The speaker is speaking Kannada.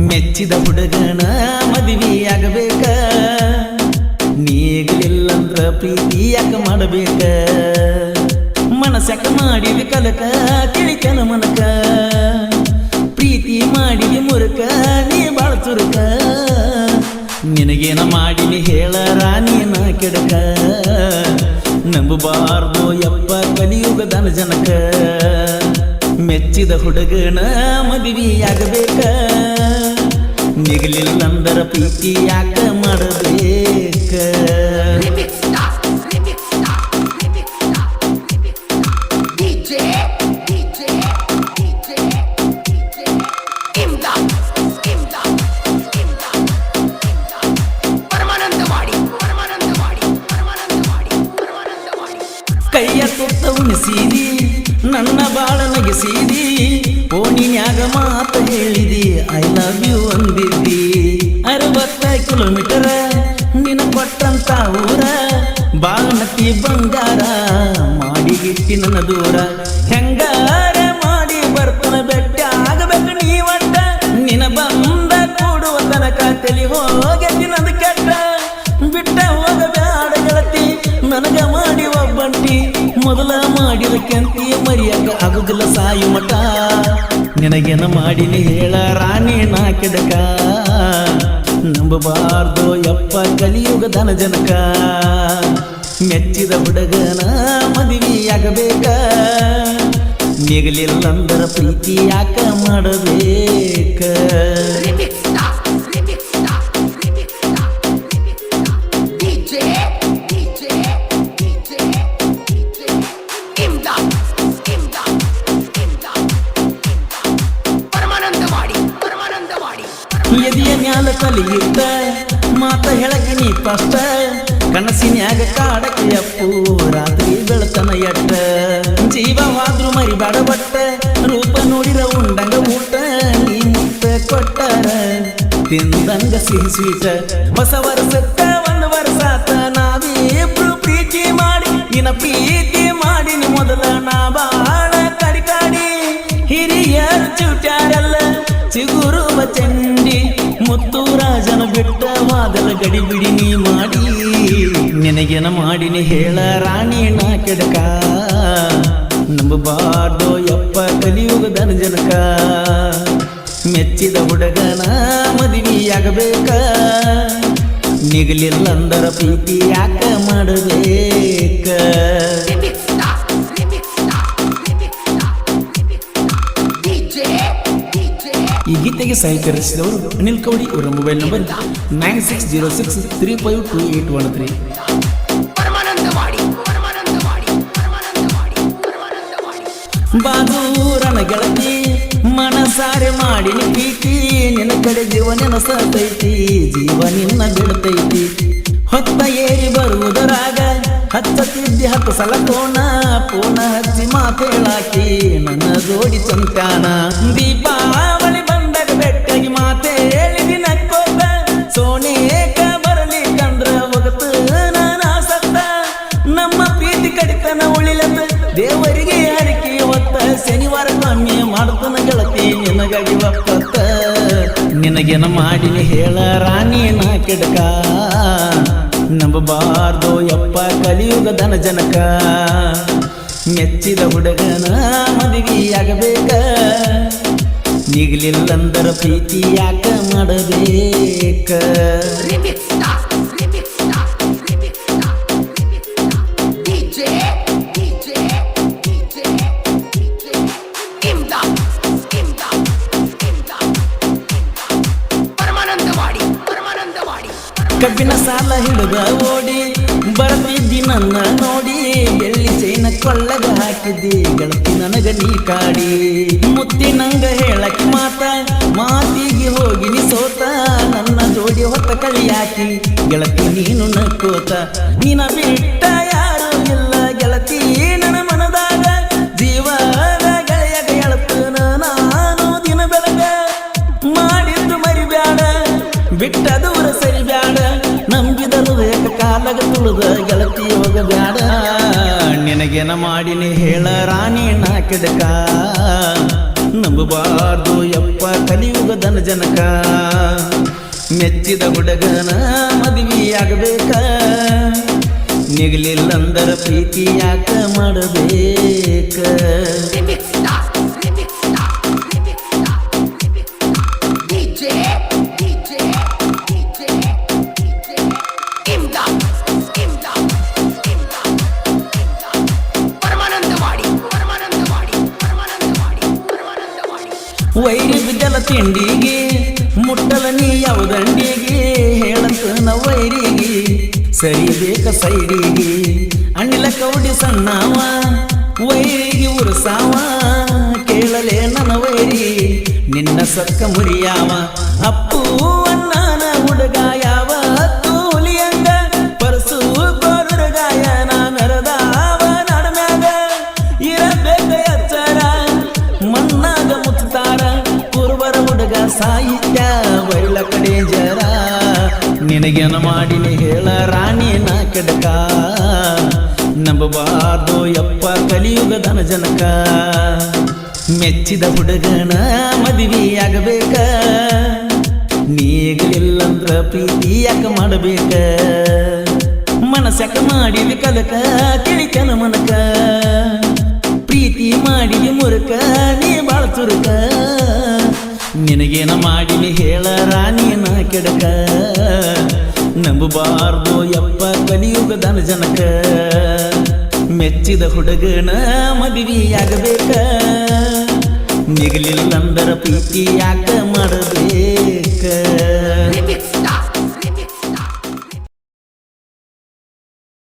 ಮೆಚ್ಚಿದ ಹುಡುಗನ ಮದುವೆಯಾಗಬೇಕ, ನೀಗಲಿಲ್ಲಂದ್ರ ಪ್ರೀತಿ ಯಾಕ ಮಾಡಬೇಕ, ಮನಸ್ಯಾಕ ಮಾಡಿದ ಕಲಕ ತಿಳಿಕನ ಮನಕ, ಪ್ರೀತಿ ಮಾಡಿದ ಮುರುಕ ನೀ ಬಾಳ ಚುರುಕ, ನಿನಗೇನ ಮಾಡಿನಿ ಹೇಳ ರಾಣಿನ ಕೆಡಕ, ನಂಬಬಾರ್ದು ಯಪ್ಪ ಕಲಿಯುಗದನ ಜನಕ, ಮೆಚ್ಚಿದ ಹುಡುಗನ ಮದುವೆಯಾಗಬೇಕ, ನಿಗಲಿಲ್ಲಂದರ ಪ್ರೀತಿ ಯಾಕ ಮಾಡಬೇಕ. ಕೈಯ ತುತ್ತ ಉಣಿಸಿದಿ ನನ್ನ ಬಾಳ ನಗಿಸಿದಿ, ಓಣಿನ್ಯಾಗ ಮಾತ ಹೇಳಿದಿ ಐ ಲವ್ ಯು ಅಂದಿದ್ದಿ, 60 ಕಿಲೋಮೀಟರ್ ನಿನ ಕೊಟ್ಟಂತ ಊರ, ಬಾಳನತಿ ಬಂಗಾರ ಮಾಡಿಗಿಟ್ಟಿ ನನ್ನ ದೂರ, ಹೆಂಗಾರ ಮಾಡಿ ಬರ್ತನ ಬೆಟ್ಟ ಆಗಬೇಕು ನೀ ಒಟ್ಟ, ನಿನ ಬಂದ ಕೂಡುವ ತನಕ ತಲಿ ಹೋಗತಿ ನಂದು ಕೆಟ್ಟ, ಬಿಟ್ಟ ಹೋಗಬೇಡ ಗೆಳತಿ ನನಗ ಮಾಡಿ ಒಬ್ಬಂಟಿ, ಮೊದಲ ಮಾಡಿದ ಕೆಂತಿ ಮರಿಯಾಗ ಆಗುದಿಲ್ಲ ಸಾಯು ಮಠ, ನಿನಗೇನ ಮಾಡಿನಿ ಹೇಳ ರಾಣಿ ನಾ ಕೆಡಕ, ನಂಬಬಾರ್ದು ಯಪ್ಪ ಕಲಿಯುಗದನ ಜನಕ, ಮೆಚ್ಚಿದ ಹುಡುಗನ ಮದುವೆಯಾಗಬೇಕ, ನಿಗಲಿಲ್ಲಂದರ ಪ್ರೀತಿ ಯಾಕ ಮಾಡಬೇಕ. ಎದಿಯ ಮ್ಯಾಲ ಕಲಿಯುತ್ತ ಮಾತ ಹೇಳಕ್ಕೆ ನೀ ಕಷ್ಟ, ಕನಸಿನ್ಯಾಗ ಕಾಡಕ್ಕೆ ಅಪ್ಪು ರಾತ್ರಿ ಬೆಳತನ ಎಟ್ಟ, ಜೀವವಾದ್ರು ಮರಿಬೇಡ ಬಟ್ಟ, ರೂಪ ನೋಡಿರ ಉಂಡಂಗ ಊಟ, ನೀ ಮುತ್ತ ಕೊಟ್ಟಾರ ತಿಂದಂಗ ಸಿಹಿ ಸ್ವೀಟ, ಹೊಸ ವರ್ಷಕ್ಕ ಒಂದು ವರ್ಷಾತ ನಾವಿಬ್ರು ಪ್ರೀತಿ ಮಾಡಿ, ನಿನ್ನ ಪ್ರೀತಿ ಮಾಡಿ ಮೊದಲ ನಾ ಬಾಳ ಕಡಿಕಾಡಿ, ಹಿರಿಯರು ಚೂಟ್ಯಾರಲ್ಲ ಚಿಗುರುವ ಚಂಡಿ, ಮುತ್ತು ರಾಜನ ಬಿಟ್ಟ ವಾದಲ ಗಡಿ ಬಿಡಿ ನೀ ಮಾಡಿ, ನಿನಗೇನ ಮಾಡಿನಿ ಹೇಳ ರಾಣಿ ನಾ ಕೆಡಕ, ನಂಬಬಾರ್ದು ಯಪ್ಪ ಕಲಿಯುಗದನ ಜನಕ, ಮೆಚ್ಚಿದ ಹುಡುಗನ ಮದುವೆಯಾಗಬೇಕ, ನಿಗಲಿಲ್ಲಂದರ ಪ್ರೀತಿ ಯಾಕ ಮಾಡಬೇಕ. ಈ ಗೀತೆಗೆ ಸಾಹಿತ್ಯ ರಚಿಸಿದವರು ಅನಿಲ್ ಕೌಡಿ, ಇವರ ಮೊಬೈಲ್ ನಂಬರ್ 9606352813. ಬಾದೂರನ ಗೆಳತಿ ಮನಸಾರೆ ಮಾಡಿನಿ ಪ್ರೀತಿ, ನಿನ್ನ ಕಡೆ ಜೀವ ನೆನಸತೈತಿ, ಜೀವ ನಿನ್ನ ಬಿಡ್ತೈತಿ, ಹೊತ್ತ ಏರಿ ಬರುವುದರಾಗ ಹಚ್ಚತಿದ್ದಿ 10 ಸಲ ಪೋನ ಹಚ್ಚಿ ಮಾತೇಳಾಕಿ ನನ್ನ ಜೋಡಿ ಚಂತಾನ, ದೀಪಾವಳಿ ಬಂದಾಗ ಬೆಟ್ಟಾಗಿ ಮಾತೆ ಹೇಳಿದಿ ನಕ್ಕೋತ, ಸೋನೇಕ ಬರಲಿ ಕಂದ್ರ ಹೋಗತ ನಾನ ಸತ್ತ, ನಮ್ಮ ಪ್ರೀತಿ ಕಡಿತನ ಉಳಿಲತ್ತ ದೇವರಿಗೆ ಹರಿಕೆ ಹೊತ್ತ, ಶನಿವಾರ ಕಮ್ಮಿ ಮಾಡ್ತನ ಗೆಳತಿ ನಿನಗಾಗಿ ಒಪ್ಪತ್ತ, ನಿನಗೇನ ಮಾಡಿನಿ ಹೇಳ ರಾಣಿ ನಾ ಕೆಡಕ, ನಂಬಬಾರ್ದು ಯಪ್ಪ ಕಲಿಯುಗದನ ಜನಕ, ಮೆಚ್ಚಿದ ಹುಡುಗನ ಮದುವೆಯಾಗಬೇಕ, ನಿಗಲಿಲ್ಲಂದರ ಪ್ರೀತಿ ಯಾಕ ಮಾಡಬೇಕ. ಕಬ್ಬಿನ ಸಾಲ ಹಿಡಿದ ಓಡಿ ಬರ್ತಿದ್ದಿ ನನ್ನ ನೋಡಿ, ಬೆಳ್ಳಿ ಚೈನ ಕೊಳ್ಳಗ ಹಾಕಿದ್ದಿ ಗೆಳತಿ ನನಗ ನೀ ಕಾಡಿ, ಮುತ್ತಿನಂಗ ಹೇಳಕ್ಕೆ ಮಾತಿಗೆ ಹೋಗಿ ನೀ ಸೋತ, ನನ್ನ ಜೋಡಿ ಹೊತ್ತ ಕಳಿಯಾಕಿ ಗೆಳತಿ ನೀನು ನಕ್ಕೋತ, ನಿನ ಬಿಟ್ಟ ಯಾರು ಇಲ್ಲ ಗೆಳತಿ ನನ್ನ ಮನದಾಗ, ಜೀವದ ಗೆಳೆಯಗ ಎಳತನ ನಾನು ದಿನ ಬೆಳಗ, ಮಾಡಿದ್ದು ಮರಿಬ್ಯಾಡ ಬಿಟ್ಟ ದೂರ ಸರಿ ಬ್ಯಾಡ, ನಂಬಿದರು ಕಾಲಗ ತುಳಿದ ಗೆಳತಿ ಹೋಗಬ್ಯಾಡ, ನಿನಗೇನ ಮಾಡಿನಿ ಹೇಳ ರಾಣಿ ನಾ ಕೆಡಕ, ನಂಬಬಾರ್ದು ಯಪ್ಪ ಕಲಿಯುಗದನ ಜನಕ ಮೆಚ್ಚಿದ ಹುಡುಗನ ಮದುವೆಯಾಗಬೇಕ ನಿಗಲಿಲ್ಲಂದರ ಪ್ರೀತಿ ಯಾಕ ಮಾಡಬೇಕ ವೈರಿ ಬಿದ್ದಲ ತಿಂಡಿಗೆ ಮುಟ್ಟಲ ನೀ ಯಾವುದಂಡಿಗೆ ಹೇಳಂತ ನ ವೈರಿಗೆ ಸರಿ ಬೇಕ ಸೈಡಿಗೆ ಅಣ್ಣಿಲ ಕೌಡಿ ಸಣ್ಣವ ವೈರಿಗೆ ಉರ್ಸಾವ ಕೇಳಲೇ ನನ್ನ ವೈರಿ ನಿನ್ನ ಸಕ್ಕ ಮುರಿಯಾವ ಅಪ್ಪು ಅಣ್ಣನ ಹುಡುಗ ಯಾವ ತೂಲಿಯಂಗ ಪರಸು ಗಾಯನ ಮೆರದಾವ ನಡಮ್ಯಾಗ ಇರಬೇಕ ಎಚ್ಚರ ಮಣ್ಣಾಗ ಮುತ್ತಾರ ಪೂರ್ವರ ಹುಡುಗ ಸಾಹಿತ್ಯ ಬೈಲ ಕಡೆ ಜರ ನಿನಗೇನ ಮಾಡಿನಿ ಹೇಳ ರಾಣಿ ನಾ ಕೆಡಕ ನಂಬಬಾರ್ದು ಯಪ್ಪ ಕಲಿಯುಗದನ ಜನಕ ಮೆಚ್ಚಿದ ಹುಡುಗನ ಮದುವೆಯಾಗಬೇಕ ನೀಗಲಿಲ್ಲಂದ್ರ ಪ್ರೀತಿ ಯಾಕ ಮಾಡಬೇಕ ಮನಸ್ಯಾಕ ಮಾಡಿದ ಕಲಕ ತಿಳಿಕನ ಮನಕ ಪ್ರೀತಿ ಮಾಡಿದಿ ಮುರುಕ ನೀ ಬಾಳ ಚುರುಕ ನಿನಗೇನ ಮಾಡಿನಿ ಹೇಳ ರಾಣಿನ ಕೆಡಕ ನಂಬಬಾರ್ದು ಯಪ್ಪ ಕಲಿಯುಗದನ ಜನಕ ಮೆಚ್ಚಿದ ಹುಡುಗನ ಮದುವೆಯಾಗಬೇಕ ನಿಗಲಿಲ್ಲಂದರ ಪ್ರೀತಿ ಯಾಕ ಮಾಡಬೇಕ